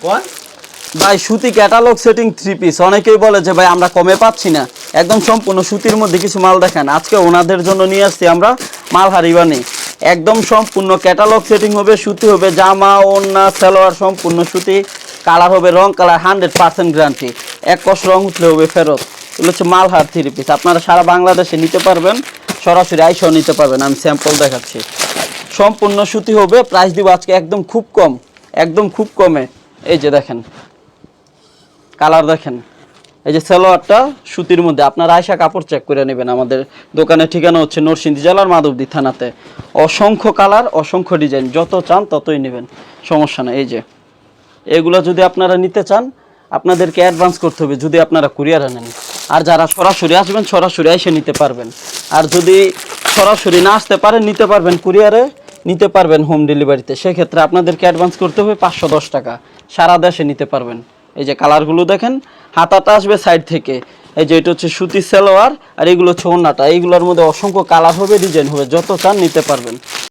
কোন ভাই সুতি ক্যাটালগ সেটিং 3 পিস অনেকেই বলে যে ভাই আমরা কমে পাচ্ছি না, একদম সম্পূর্ণ সুতির মধ্যে কিছু মাল দেখেন। আজকে ওনাদের জন্য নিয়ে আসছি আমরা মাল হারিবানি, একদম সম্পূর্ণ ক্যাটালগ সেটিং হবে, সুতি হবে, জামা ওড়না সালোয়ার সম্পূর্ণ সুতি, কালার হবে রং কালার 100% গ্যারান্টি, এক কষ রং উঠলে হবে ফেরত। এগুলো হচ্ছে মালহার 3 পিস, আপনারা সারা বাংলাদেশে নিতে পারবেন, সরাসরি আইসাও নিতে পারবেন। আমি স্যাম্পল দেখাচ্ছি, সম্পূর্ণ সুতি হবে, প্রাইস দিব আজকে একদম খুব কম, একদম খুব কমে। এই যে দেখেন কালার দেখেন, এই যে সালোয়ারটা সুতির মধ্যে, আপনারা আয়সা কাপড় চেক করে নেবেন। আমাদের দোকানের ঠিকানা হচ্ছে নরসিংদী জেলার মাধবদী থানাতে। অসংখ্য কালার, অসংখ্য ডিজাইন, যত চান ততই নেবেন, সমস্যা নেই। এই যে এগুলো যদি আপনারা নিতে চান আপনাদেরকে অ্যাডভান্স করতে হবে যদি আপনারা কুরিয়ারে নেন। আর যারা সরাসরি আসবেন সরাসরি এসে নিতে পারবেন, আর যদি সরাসরি না আসতে পারেন নিতে পারবেন কুরিয়ারে, নিতে পারবেন হোম ডেলিভারিতে। সেক্ষেত্রে আপনাদেরকে অ্যাডভান্স করতে হবে 510 টাকা, সারা দেশে নিতে পারবেন। এই যে কালারগুলো দেখেন, হাতাটা আসবে সাইড থেকে, এই যে এটা হচ্ছে সুতি সালোয়ার, আর এগুলো হচ্ছে ওড়নাটা। এইগুলোর মধ্যে অসংখ্য কালার হবে, ডিজাইন হবে, যত চান নিতে পারবেন।